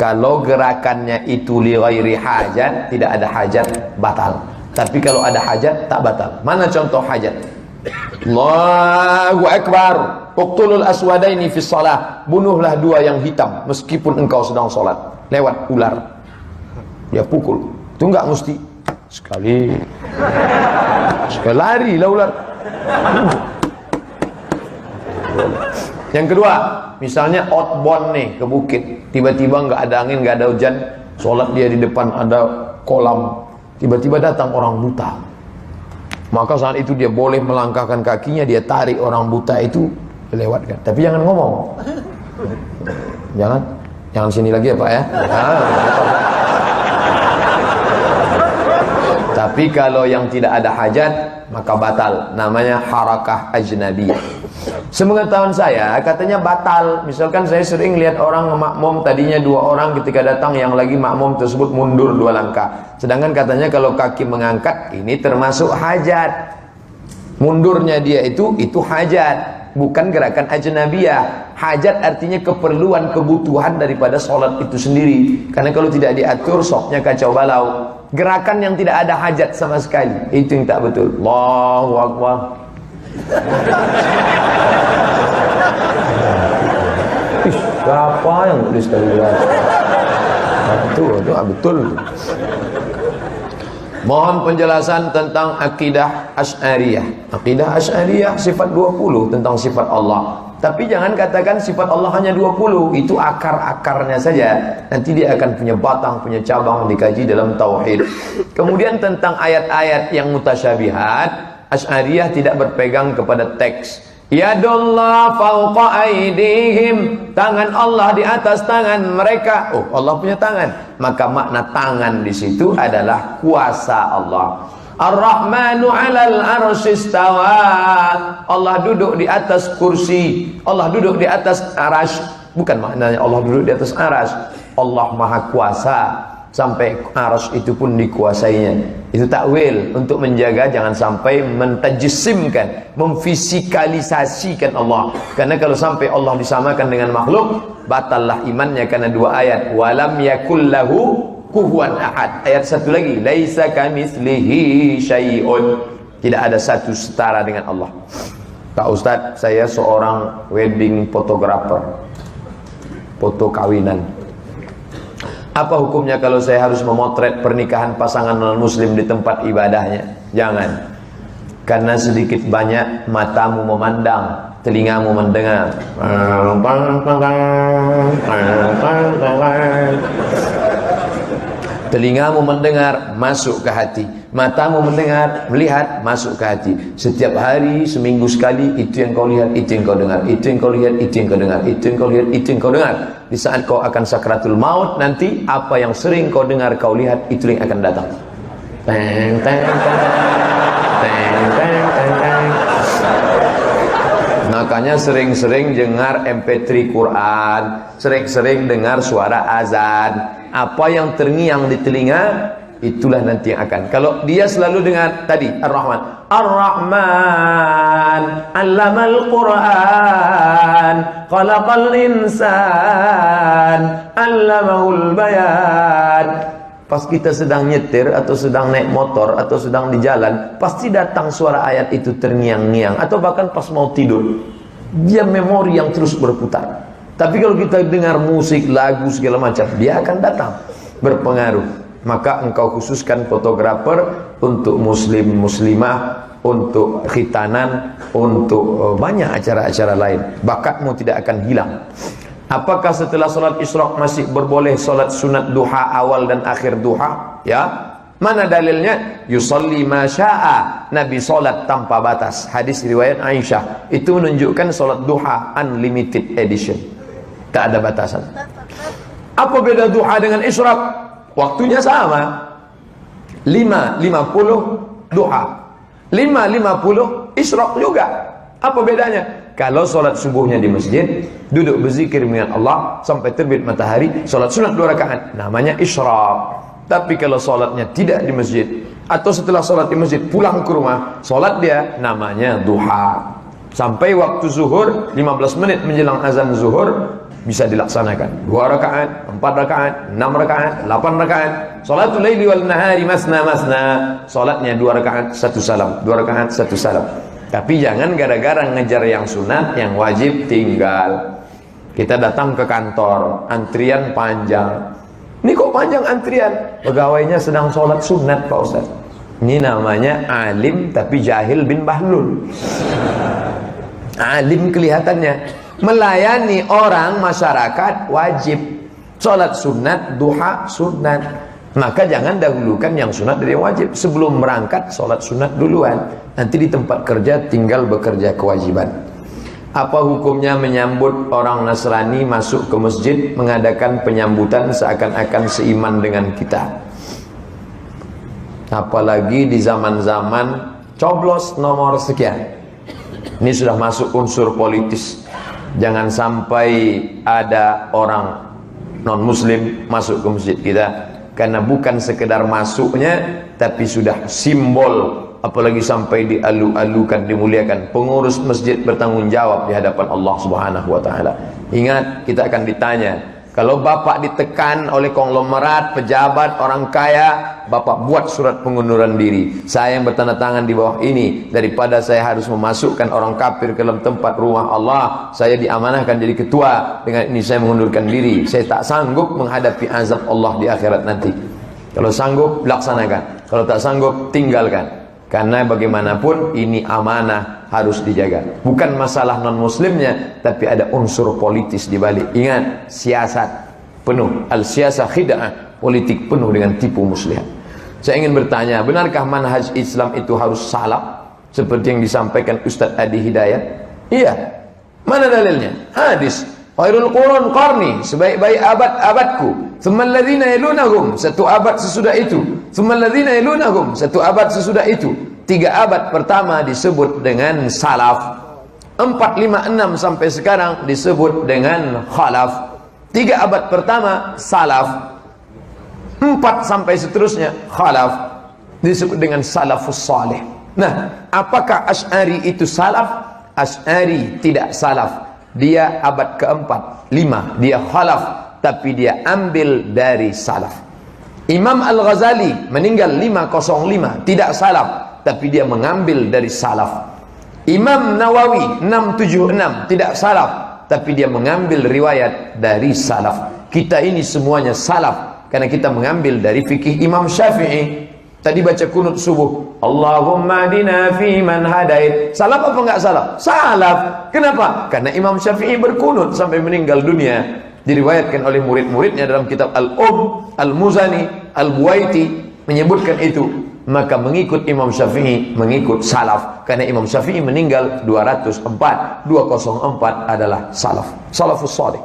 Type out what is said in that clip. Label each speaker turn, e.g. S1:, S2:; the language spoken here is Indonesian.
S1: Kalau gerakannya itu li ghairi hajat, tidak ada hajat, batal. Tapi kalau ada hajat, tak batal. Mana contoh hajat? Allahu Akbar, uqtulul aswadaini fi shalah. Bunuhlah dua yang hitam meskipun engkau sedang sholat. Lewat ular, dia pukul. Itu enggak mesti sekali lari lah ular. Yang kedua, misalnya outbound nih ke bukit, tiba-tiba nggak ada angin, nggak ada hujan, sholat dia di depan ada kolam, tiba-tiba datang orang buta. Maka saat itu dia boleh melangkahkan kakinya, dia tarik orang buta itu, lewatkan. Tapi jangan ngomong. Jangan sini lagi ya Pak ya. Tapi kalau yang tidak ada hajat, maka batal. Namanya harakah ajnabiyah. Sepengetahuan saya, katanya batal. Misalkan saya sering lihat orang makmum, tadinya 2 orang, ketika datang yang lagi makmum tersebut mundur 2 langkah. Sedangkan katanya kalau kaki mengangkat, ini termasuk hajat. Mundurnya dia itu hajat, bukan gerakan ajnabiyah. Hajat artinya keperluan, kebutuhan daripada sholat itu sendiri. Karena kalau tidak diatur, soknya kacau balau. Gerakan yang tidak ada hajat sama sekali, itu yang tak betul. Allahu Akbar. Siapa yang tulis tadi? Itu betul. Mohon penjelasan tentang akidah Asy'ariyah. Akidah Asy'ariyah sifat 20 tentang sifat Allah. Tapi jangan katakan sifat Allah hanya 20, itu akar-akarnya saja. Nanti dia akan punya batang, punya cabang, dikaji dalam tauhid. Kemudian tentang ayat-ayat yang mutasyabihat, Asy'ariyah tidak berpegang kepada teks. Yadullah fauqa aydihim, tangan Allah di atas tangan mereka. Oh, Allah punya tangan. Maka makna tangan di situ adalah kuasa Allah. Ar-Rahmanu 'alal arsy istawa. Allah duduk di atas kursi. Allah duduk di atas arasy. Bukan maknanya Allah duduk di atas arasy. Allah Maha Kuasa, sampai arasy itu pun dikuasainya. Itu takwil untuk menjaga jangan sampai mentajsimkan, memfisikalisasikan Allah. Karena kalau sampai Allah disamakan dengan makhluk, batallah imannya karena 2 ayat. Walam yakul lahu kufuwan ahad. Ayat 1 lagi, laisa kamitslihi syai'un. Tidak ada satu setara dengan Allah. Pak Ustadz, saya seorang wedding photographer, foto kawinan. Apa hukumnya kalau saya harus memotret pernikahan pasangan non-muslim di tempat ibadahnya? Jangan. Karena sedikit banyak matamu memandang, telingamu mendengar. Telingamu mendengar, masuk ke hati. Matamu mendengar, melihat, masuk ke hati. Setiap hari, seminggu sekali, itu yang kau lihat, itu yang kau dengar. Itu yang kau lihat, itu yang kau dengar. Itu yang kau lihat, itu yang kau dengar. Di saat kau akan sakratul maut nanti, apa yang sering kau dengar, kau lihat, itu yang akan datang. Teng, teng, teng, teng, teng, teng, teng. Makanya sering-sering dengar MP3 Quran, sering-sering dengar suara azan. Apa yang terngiang di telinga, itulah nanti yang akan. Kalau dia selalu dengar tadi Ar-Rahman, Ar-Rahman 'allamal Qur'an, khalaqal insan, 'allamahul bayan. Pas kita sedang nyetir atau sedang naik motor atau sedang di jalan, pasti datang suara ayat itu terngiang-ngiang, atau bahkan pas mau tidur. Dia memori yang terus berputar. Tapi kalau kita dengar musik, lagu segala macam, dia akan datang berpengaruh. Maka engkau khususkan fotografer untuk muslim, muslimah, untuk khitanan, untuk banyak acara-acara lain. Bakatmu tidak akan hilang. Apakah setelah sholat isyraq masih berboleh sholat sunat duha awal dan akhir duha? Ya. Mana dalilnya? Yusalli ma syaa. Nabi sholat tanpa batas. Hadis riwayat Aisyah. Itu menunjukkan sholat duha unlimited edition. Tak ada batasan. Apa beda duha dengan isyraq? Waktunya sama. 5.50 duha, 5.50 isyraq juga. Apa bedanya? Kalau sholat subuhnya di masjid, duduk berzikir dengan Allah sampai terbit matahari, sholat sunat 2 rakaat, namanya isyraq. Tapi kalau sholatnya tidak di masjid, atau setelah sholat di masjid pulang ke rumah, sholat dia, namanya duha. Sampai waktu zuhur, 15 menit menjelang azan zuhur, bisa dilaksanakan. 2 rakaat, 4 rakaat, 6 rakaat, 8 rakaat. Salatul laili wal nahari masna masna. Salatnya 2 rakaat 1 salam, 2 rakaat 1 salam. Tapi jangan gara-gara ngejar yang sunat, yang wajib tinggal. Kita datang ke kantor, antrian panjang. Ini kok panjang antrian? Pegawainya sedang sholat sunat Pak Ustaz. Ini namanya alim tapi jahil bin bahlul. Alim kelihatannya, melayani orang masyarakat wajib. Sholat sunat, duha sunat. Maka jangan dahulukan yang sunat dari yang wajib. Sebelum berangkat sholat sunat duluan. Nanti di tempat kerja tinggal bekerja kewajiban. Apa hukumnya menyambut orang Nasrani masuk ke masjid, mengadakan penyambutan seakan-akan seiman dengan kita? Apalagi di zaman-zaman coblos nomor sekian. Ini sudah masuk unsur politis. Jangan sampai ada orang non-muslim masuk ke masjid kita, karena bukan sekedar masuknya, tapi sudah simbol. Apalagi sampai dialu-alukan, dimuliakan. Pengurus masjid bertanggung jawab di hadapan Allah Subhanahu wa taala. Ingat, kita akan ditanya. Kalau bapak ditekan oleh konglomerat, pejabat, orang kaya, bapak buat surat pengunduran diri. Saya yang bertanda tangan di bawah ini, daripada saya harus memasukkan orang kafir ke dalam tempat rumah Allah, saya diamanahkan jadi ketua. Dengan ini saya mengundurkan diri. Saya tak sanggup menghadapi azab Allah di akhirat nanti. Kalau sanggup, laksanakan. Kalau tak sanggup, tinggalkan. Karena bagaimanapun ini amanah, harus dijaga. Bukan masalah non-muslimnya, tapi ada unsur politis di balik. Ingat, siasat penuh. Al-siyasah khid'ah, politik penuh dengan tipu muslihat. Saya ingin bertanya, benarkah manhaj Islam itu harus salaf? Seperti yang disampaikan Ustaz Adi Hidayat? Iya. Mana dalilnya? Hadis. Khairul qurun qarni, sebaik-baik abad-abadku. Tsummal ladzina yalunahum, satu abad sesudah itu. Tsummal ladzina yalunahum, satu abad sesudah itu. 3 abad pertama disebut dengan salaf. 4, 5, 6 sampai sekarang disebut dengan khalaf. 3 abad pertama salaf. 4 sampai seterusnya khalaf, disebut dengan salafus salih. Nah, apakah Asy'ari itu salaf? Asy'ari tidak salaf. Dia abad keempat, 5, dia khalaf, tapi dia ambil dari salaf. Imam Al-Ghazali meninggal 505, tidak salaf, tapi dia mengambil dari salaf. Imam Nawawi 676, tidak salaf, tapi dia mengambil riwayat dari salaf. Kita ini semuanya salaf, karena kita mengambil dari fikih Imam Syafi'i. Tadi baca kunut subuh, Allahumma hadina fi man hadait. Salaf apa enggak salaf? Salaf. Kenapa? Karena Imam Syafi'i berkunut sampai meninggal dunia. Diriwayatkan oleh murid-muridnya dalam kitab Al-Muzani, Al-Buwaiti menyebutkan itu. Maka mengikut Imam Syafi'i, mengikut salaf. Karena Imam Syafi'i meninggal 204. 204 adalah salaf. Salafus salih.